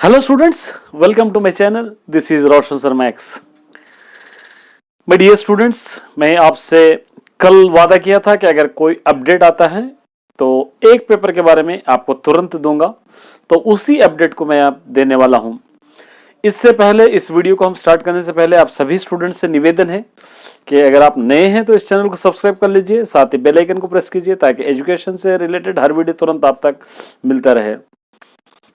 Hello students, welcome to my channel. This is Roshan Sharma X. My dear students, मैं आपसे कल वादा किया था कि अगर कोई अपडेट आता है तो एक पेपर के बारे में आपको तुरंत दूंगा, तो उसी अपडेट को मैं आप देने वाला हूं। इससे पहले, इस वीडियो को हम स्टार्ट करने से पहले आप सभी स्टूडेंट्स से निवेदन है कि अगर आप नए हैं तो इस चैनल को सब्सक्राइब कर लीजिए, साथ ही बेल आइकन को प्रेस कीजिए ताकि एजुकेशन से रिलेटेड हर वीडियो तुरंत आप तक मिलता रहे।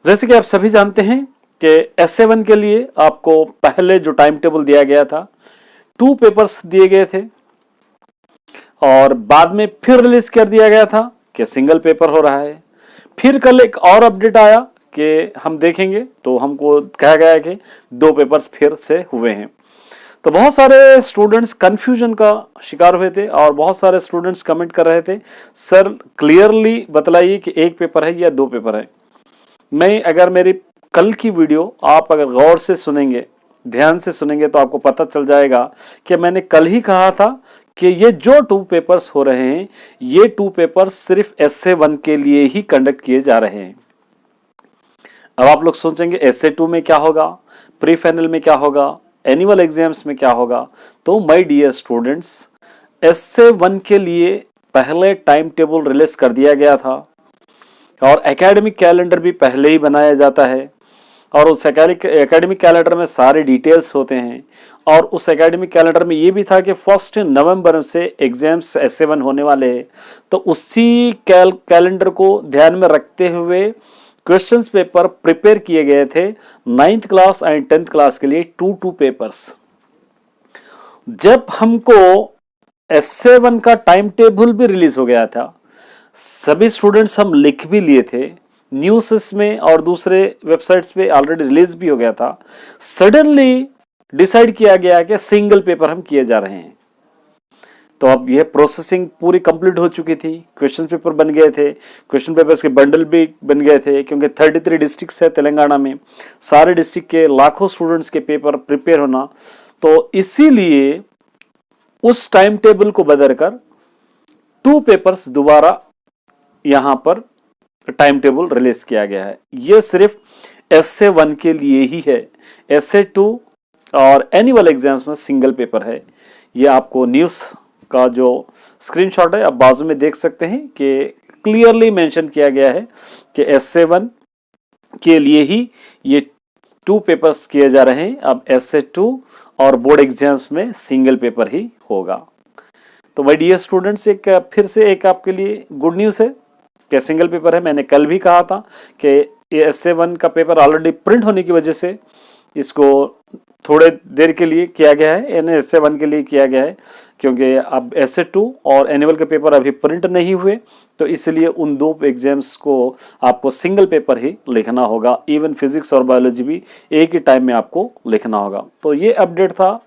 जैसे कि आप सभी जानते हैं कि S7 के लिए आपको पहले जो टाइम टेबल दिया गया था, 2 पेपर्स दिए गए थे और बाद में फिर रिलीज कर दिया गया था कि सिंगल पेपर हो रहा है। फिर कल एक और अपडेट आया कि हम देखेंगे तो हमको कहा गया कि 2 पेपर्स फिर से हुए हैं। तो बहुत सारे स्टूडेंट्स कंफ्यूजन का शिकार हुए थे और बहुत सारे स्टूडेंट्स कमेंट कर रहे थे, सर क्लियरली बतलाइए कि एक पेपर है या 2 पेपर है। मैं अगर मेरी कल की वीडियो आप अगर गौर से सुनेंगे, ध्यान से सुनेंगे, तो आपको पता चल जाएगा कि मैंने कल ही कहा था कि ये जो 2 पेपर्स हो रहे हैं, ये 2 पेपर्स सिर्फ SA1 के लिए ही कंडक्ट किए जा रहे हैं। अब आप लोग सोचेंगे SA2 में क्या होगा, प्री फाइनल में क्या होगा, एनुअल एग्जाम्स में क्या होगा। तो माय डियर स्टूडेंट्स, SA1 के लिए पहले टाइम टेबल रिलीज कर दिया गया था और एकेडमिक कैलेंडर भी पहले ही बनाया जाता है और उस एकेडमिक कैलेंडर में सारे डिटेल्स होते हैं। और उस एकेडमिक कैलेंडर में ये भी था कि 1 नवंबर से एग्जाम्स SA1 होने वाले हैं। तो उसी कैलेंडर को ध्यान में रखते हुए क्वेश्चंस पेपर प्रिपेयर किए गए थे 9th class and 10th class के लिए 2 पेपर्स। जब हमको SA1 का टाइम टेबल भी रिलीज हो गया था, सभी स्टूडेंट्स हम लिख भी लिए थे, न्यूज़ में और दूसरे वेबसाइट्स पे ऑलरेडी रिलीज भी हो गया था। सडनली डिसाइड किया गया कि सिंगल पेपर हम किए जा रहे हैं। तो अब यह प्रोसेसिंग पूरी कंप्लीट हो चुकी थी, क्वेश्चन पेपर बन गए थे, क्वेश्चन पेपर्स के बंडल भी बन गए थे, क्योंकि 33 डिस्ट्रिक्ट्स है तेलंगाना में, सारे डिस्ट्रिक्ट के लाखों स्टूडेंट्स के पेपर प्रिपेयर होना। तो इसीलिए उस टाइम टेबल को बदलकर 2 पेपर्स दोबारा यहां पर टाइम टेबल रिलीज किया गया है। यह सिर्फ SA1 के लिए ही है। SA2 और एनुअल एग्जाम्स में सिंगल पेपर है। यह आपको न्यूज़ का जो स्क्रीनशॉट है आप बाजू में देख सकते हैं कि क्लियरली मेंशन किया गया है कि SA1 के लिए ही ये 2 पेपर्स किए जा रहे हैं। अब SA2 और बोर्ड एग्जाम्स में सिंगल पेपर ही होगा। तो माय डियर स्टूडेंट्स, एक फिर से एक आपके लिए गुड न्यूज़ है कि सिंगल पेपर है। मैंने कल भी कहा था कि ये SA1 का पेपर ऑलरेडी प्रिंट होने की वजह से इसको थोड़े देर के लिए किया गया है, यानी SA1 के लिए किया गया है, क्योंकि अब SA2 और एनुअल के पेपर अभी प्रिंट नहीं हुए, तो इसलिए उन 2 एग्जाम्स को आपको सिंगल पेपर ही लिखना होगा। इवन फिजिक्स और बायोलॉजी भी एक ही टाइम में आपको लिखना होगा। तो ये अपडेट था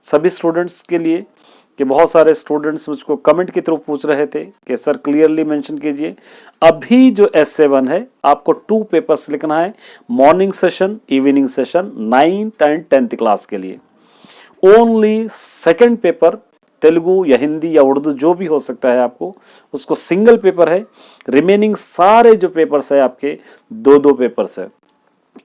सभी स्टूडेंट्स के लिए कि बहुत सारे स्टूडेंट्स मुझको कमेंट के थ्रू पूछ रहे थे कि सर क्लियरली मेंशन कीजिए। अभी जो SA1 है आपको 2 पेपर्स लिखना है, morning session, evening session, 9th and 10th class के लिए। ओनली सेकंड पेपर तेलुगु या हिंदी या उर्दू जो भी हो सकता है आपको, उसको सिंगल पेपर है। रिमेनिंग सारे जो पेपर्स है आपके 2 पेपर्स है।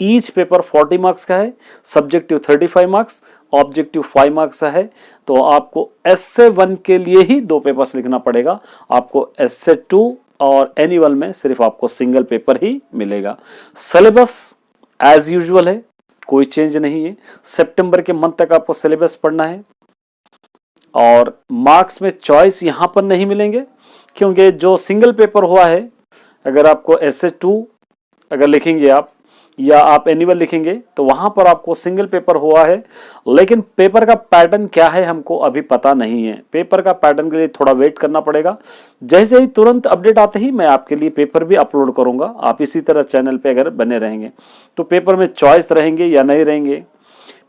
ईच पेपर 40 मार्क्स का है, सब्जेक्टिव 35 मार्क्स, ऑब्जेक्टिव 5 मार्क्स है। तो आपको SA1 के लिए ही 2 पेपर्स लिखना पड़ेगा। आपको SA2 और एनुअल में सिर्फ आपको सिंगल पेपर ही मिलेगा। सिलेबस एज यूजुअल है, कोई चेंज नहीं है। सितंबर के मंथ तक आपको सिलेबस पढ़ना है और मार्क्स में चॉइस यहां पर नहीं मिलेंगे, क्योंकि जो सिंगल पेपर हुआ है, अगर आपको SA2 अगर लिखेंगे आप या आप एनुअल लिखेंगे तो वहां पर आपको सिंगल पेपर हुआ है, लेकिन पेपर का पैटर्न क्या है हमको अभी पता नहीं है। पेपर का पैटर्न के लिए थोड़ा वेट करना पड़ेगा। जैसे ही तुरंत अपडेट आते ही मैं आपके लिए पेपर भी अपलोड करूंगा। आप इसी तरह चैनल पे अगर बने रहेंगे तो पेपर में चॉइस रहेंगे या नहीं रहेंगे,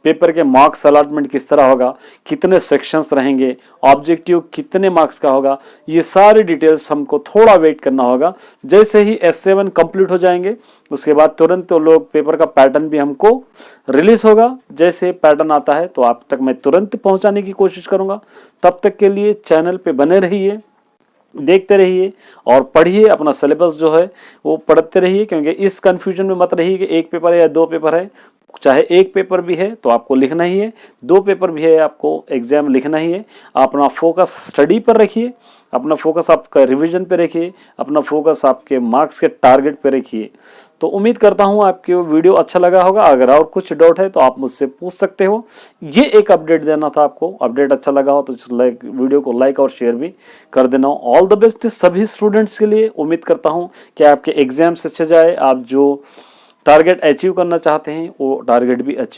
पेपर के मार्क्स अलॉटमेंट किस तरह होगा, कितने सेक्शंस रहेंगे, ऑब्जेक्टिव कितने मार्क्स का होगा, ये सारी डिटेल्स हमको थोड़ा वेट करना होगा। जैसे ही SA1 कंप्लीट हो जाएंगे उसके बाद तुरंत तो लोग पेपर का पैटर्न भी हमको रिलीज होगा। जैसे पैटर्न आता है तो आप तक मैं तुरंत पहुंचाने की कोशिश करूंगा। तब तक के लिए चैनल पे बने रहिए। देखते रहिए और पढ़िए, अपना सिलेबस जो है वो पढ़ते रहिए, क्योंकि इस कंफ्यूजन में मत रहिए कि एक पेपर है या दो पेपर है। चाहे एक पेपर भी है तो आपको लिखना ही है, दो पेपर भी है आपको एग्जाम लिखना ही है। अपना फोकस स्टडी पर रखिए, अपना फोकस आपका रिवीजन पे रखिए, अपना फोकस आपके मार्क्स के टारगेट पे रखिए। तो उम्मीद करता हूँ आपको वीडियो अच्छा लगा होगा। अगर और कुछ डाउट है तो आप मुझसे पूछ सकते हो। ये एक अपडेट देना था आपको। अपडेट अच्छा लगा हो तो वीडियो को लाइक और शेयर भी कर देना। ऑल द बेस्ट सभी स्टूडेंट्स के लिए। उम्मीद करता हूँ कि आपके एग्जाम्स अच्छे जाए, आप जो टारगेट अचीव करना चाहते हैं वो टारगेट भी अचीव